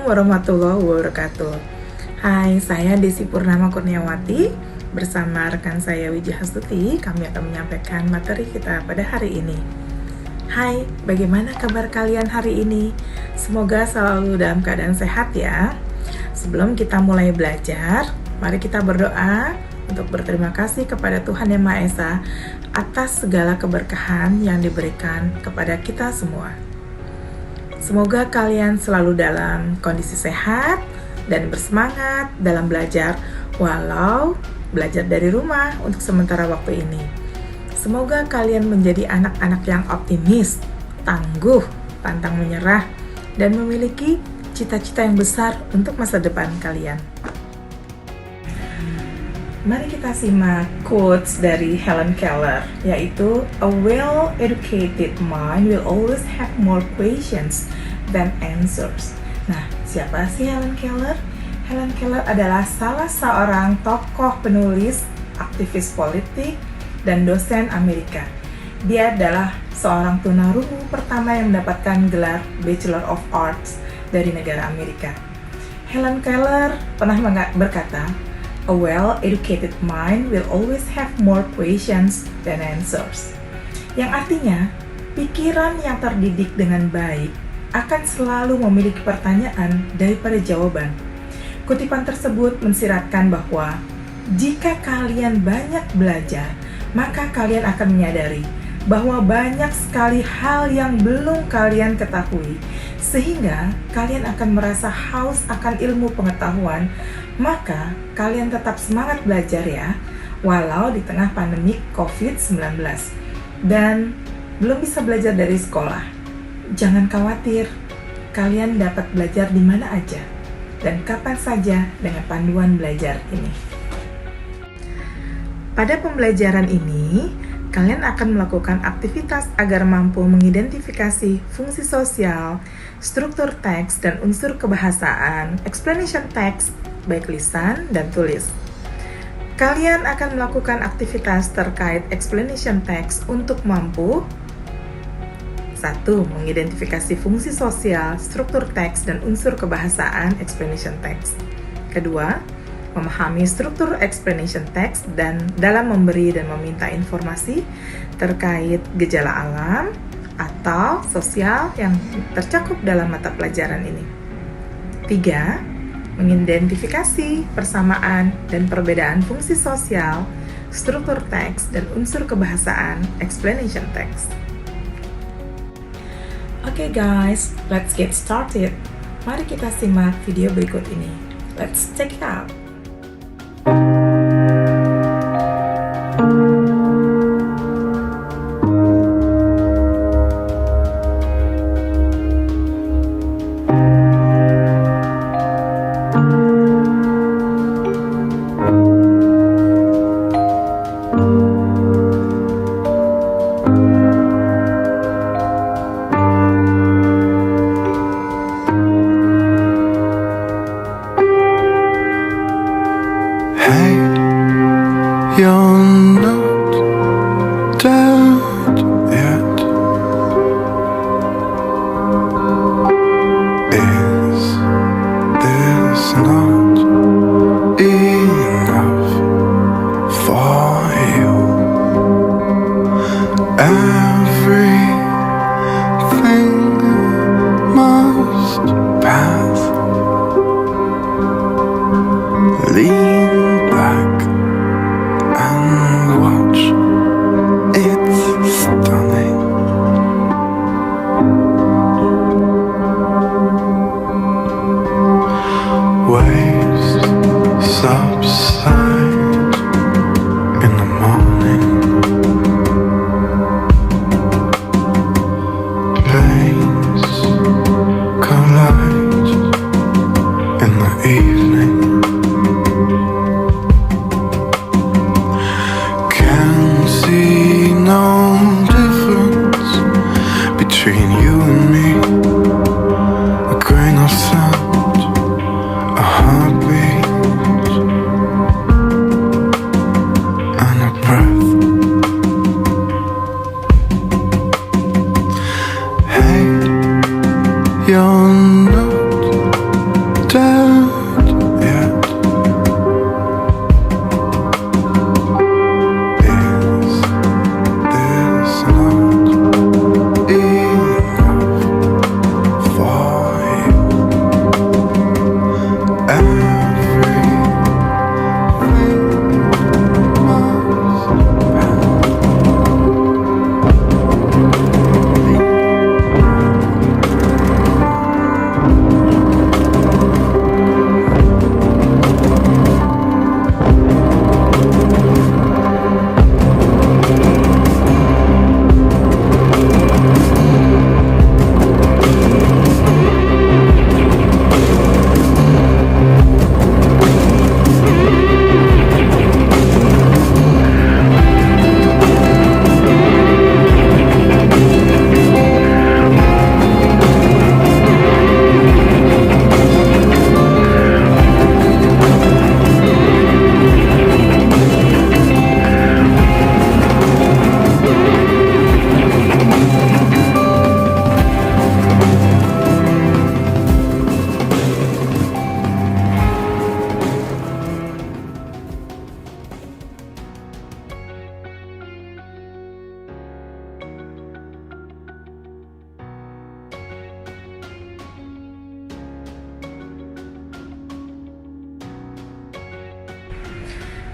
warahmatullahi wabarakatuh. Hai, saya Desi Purnama Kurniawati. Bersama rekan saya Wijihastuti, kami akan menyampaikan materi kita pada hari ini. Hai, bagaimana kabar kalian hari ini? Semoga selalu dalam keadaan sehat ya. Sebelum kita mulai belajar, mari kita berdoa untuk berterima kasih kepada Tuhan Yang Maha Esa atas segala keberkahan yang diberikan kepada kita semua. Semoga kalian selalu dalam kondisi sehat dan bersemangat dalam belajar, walau belajar dari rumah untuk sementara waktu ini. Semoga kalian menjadi anak-anak yang optimis, tangguh, pantang menyerah, dan memiliki cita-cita yang besar untuk masa depan kalian. Mari kita simak quotes dari Helen Keller, yaitu "A well-educated mind will always have more questions than answers." Nah, siapa sih Helen Keller? Helen Keller adalah salah seorang tokoh penulis, aktivis politik, dan dosen Amerika. Dia adalah seorang tunarungu pertama yang mendapatkan gelar Bachelor of Arts dari negara Amerika. Helen Keller pernah berkata, "A well-educated mind will always have more questions than answers." Yang artinya, pikiran yang terdidik dengan baik akan selalu memiliki pertanyaan daripada jawaban. Kutipan tersebut mensiratkan bahwa jika kalian banyak belajar, maka kalian akan menyadari bahwa banyak sekali hal yang belum kalian ketahui, sehingga kalian akan merasa haus akan ilmu pengetahuan. Maka kalian tetap semangat belajar ya, walau di tengah pandemi COVID-19 dan belum bisa belajar dari sekolah. Jangan khawatir, kalian dapat belajar di mana aja dan kapan saja dengan panduan belajar ini. Pada pembelajaran ini, kalian akan melakukan aktivitas agar mampu mengidentifikasi fungsi sosial, struktur teks, dan unsur kebahasaan, explanation text, baik lisan dan tulis. Kalian akan melakukan aktivitas terkait explanation text untuk mampu 1. Mengidentifikasi fungsi sosial, struktur teks, dan unsur kebahasaan explanation text. 2. Memahami struktur explanation text dan dalam memberi dan meminta informasi terkait gejala alam atau sosial yang tercakup dalam mata pelajaran ini. 3. Mengidentifikasi persamaan dan perbedaan fungsi sosial, struktur teks, dan unsur kebahasaan explanation text. Oke guys, let's get started. Mari kita simak video berikut ini. Let's check it out. You're not dead yet. Is this not enough for you? Everything must pass. Lean back and watch, it's stunning. Waves subside in the morning. Planes collide in the evening. See no difference between you and me. A grain of sand, a heartbeat.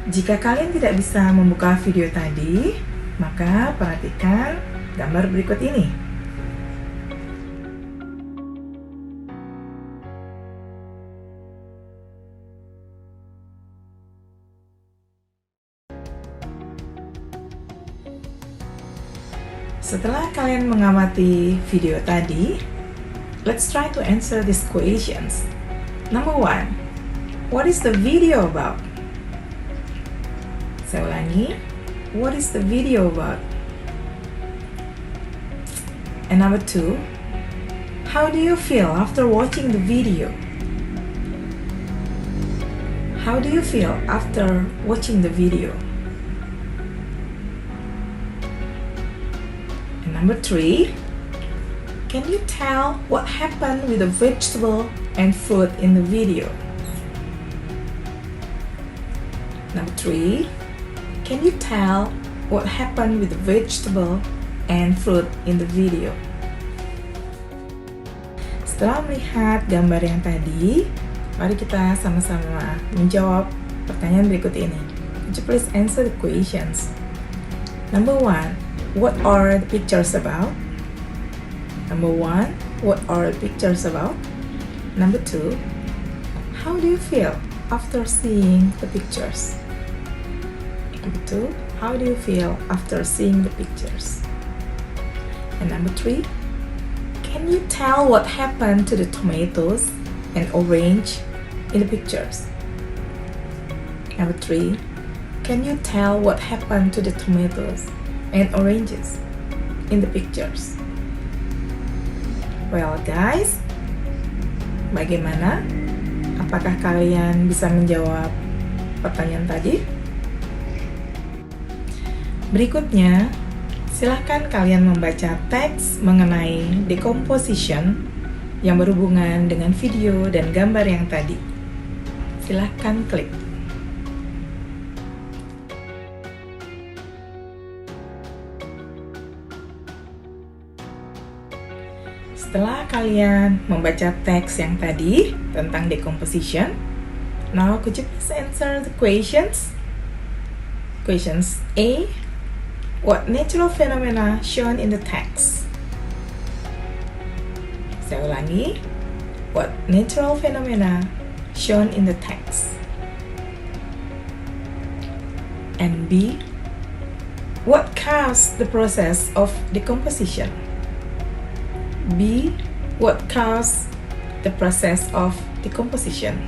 Jika kalian tidak bisa membuka video tadi, maka perhatikan gambar berikut ini. Setelah kalian mengamati video tadi, let's try to answer these questions. Number 1, what is the video about? Saya ulangi, what is the video about? And number 2, how do you feel after watching the video? How do you feel after watching the video? And number 3, can you tell what happened with the vegetable and fruit in the video? Number 3, can you tell what happened with the vegetable and fruit in the video? Setelah melihat gambar yang tadi, mari kita sama-sama menjawab pertanyaan berikut ini. Could you please answer the questions? Number 1, what are the pictures about? Number 1, what are the pictures about? Number 2, how do you feel after seeing the pictures? Number 2, how do you feel after seeing the pictures? And number 3, can you tell what happened to the tomatoes and orange in the pictures? Number 3, can you tell what happened to the tomatoes and oranges in the pictures? Well guys, bagaimana? Apakah kalian bisa menjawab pertanyaan tadi? Berikutnya, silahkan kalian membaca teks mengenai decomposition yang berhubungan dengan video dan gambar yang tadi. Silahkan klik. Setelah kalian membaca teks yang tadi tentang decomposition, now could you please answer the questions? Questions A, what natural phenomena shown in the text? Saya ulangi, what natural phenomena shown in the text? And B, what caused the process of decomposition? B, what caused the process of decomposition?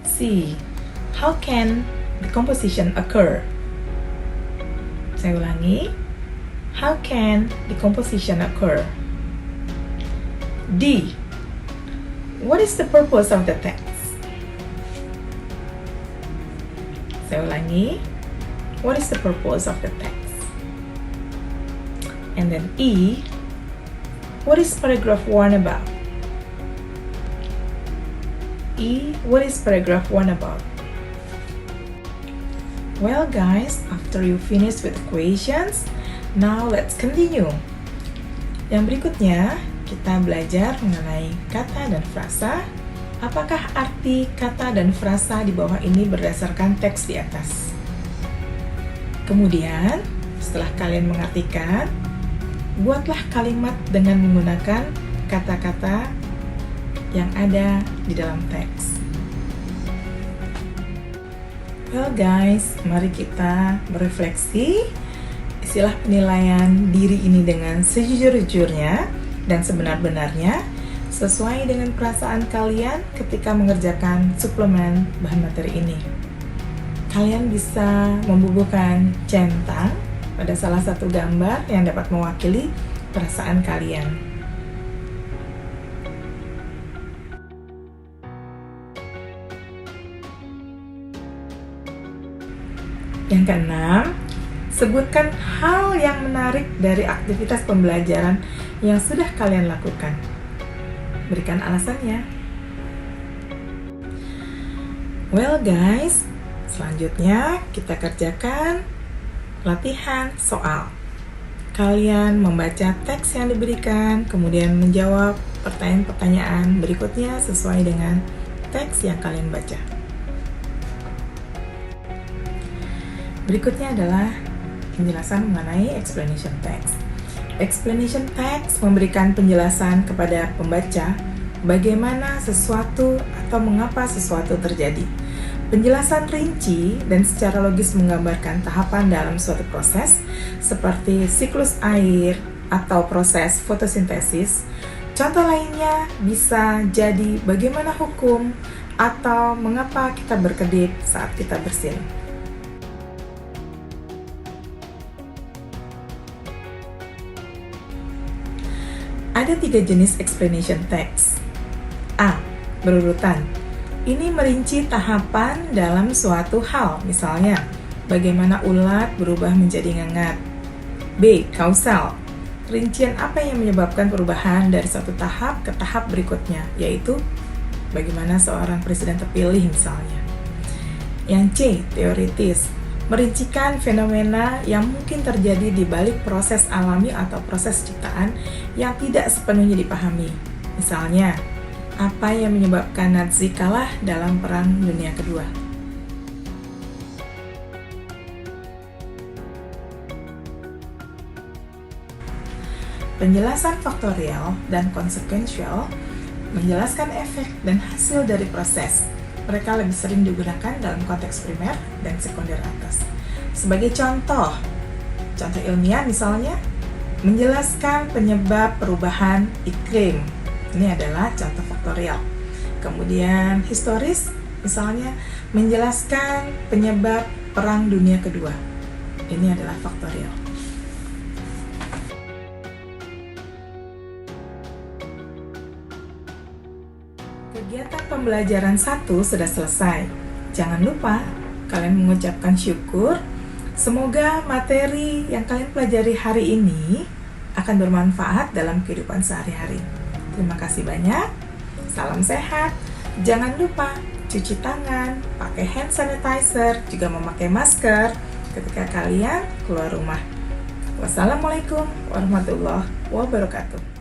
C, how can decomposition occur? Saya ulangi, how can decomposition occur? D, what is the purpose of the text? Saya ulangi, what is the purpose of the text? And then E, what is paragraph 1 about? E, what is paragraph 1 about? Well guys, after you finish with the questions, now let's continue. Yang berikutnya, kita belajar mengenai kata dan frasa. Apakah arti kata dan frasa di bawah ini berdasarkan teks di atas? Kemudian, setelah kalian mengartikan, buatlah kalimat dengan menggunakan kata-kata yang ada di dalam teks. Well guys, mari kita berefleksi istilah penilaian diri ini dengan sejujur-jujurnya dan sebenar-benarnya sesuai dengan perasaan kalian ketika mengerjakan suplemen bahan materi ini. Kalian bisa membubuhkan centang pada salah satu gambar yang dapat mewakili perasaan kalian. Yang keenam, sebutkan hal yang menarik dari aktivitas pembelajaran yang sudah kalian lakukan. Berikan alasannya. Well guys, selanjutnya kita kerjakan latihan soal. Kalian membaca teks yang diberikan, kemudian menjawab pertanyaan-pertanyaan berikutnya sesuai dengan teks yang kalian baca. Berikutnya adalah penjelasan mengenai explanation text. Explanation text memberikan penjelasan kepada pembaca bagaimana sesuatu atau mengapa sesuatu terjadi. Penjelasan rinci dan secara logis menggambarkan tahapan dalam suatu proses seperti siklus air atau proses fotosintesis. Contoh lainnya bisa jadi bagaimana hukum atau mengapa kita berkedip saat kita bersin. Ada 3 jenis explanation text. A. Berurutan. Ini merinci tahapan dalam suatu hal, misalnya bagaimana ulat berubah menjadi ngengat. B. Kausal. Rincian apa yang menyebabkan perubahan dari satu tahap ke tahap berikutnya, yaitu bagaimana seorang presiden terpilih misalnya. Yang C. Teoritis. Merincikan fenomena yang mungkin terjadi di balik proses alami atau proses ciptaan yang tidak sepenuhnya dipahami. Misalnya, apa yang menyebabkan Nazi kalah dalam Perang Dunia Kedua? Penjelasan faktorial dan konsekuensial menjelaskan efek dan hasil dari proses. Mereka lebih sering digunakan dalam konteks primer dan sekunder atas. Sebagai contoh ilmiah misalnya, menjelaskan penyebab perubahan iklim. Ini adalah contoh faktorial. Kemudian historis, misalnya menjelaskan penyebab Perang Dunia Kedua. Ini adalah faktorial. Kegiatan pembelajaran 1 sudah selesai. Jangan lupa kalian mengucapkan syukur. Semoga materi yang kalian pelajari hari ini akan bermanfaat dalam kehidupan sehari-hari. Terima kasih banyak. Salam sehat. Jangan lupa cuci tangan, pakai hand sanitizer, juga memakai masker ketika kalian keluar rumah. Wassalamualaikum warahmatullahi wabarakatuh.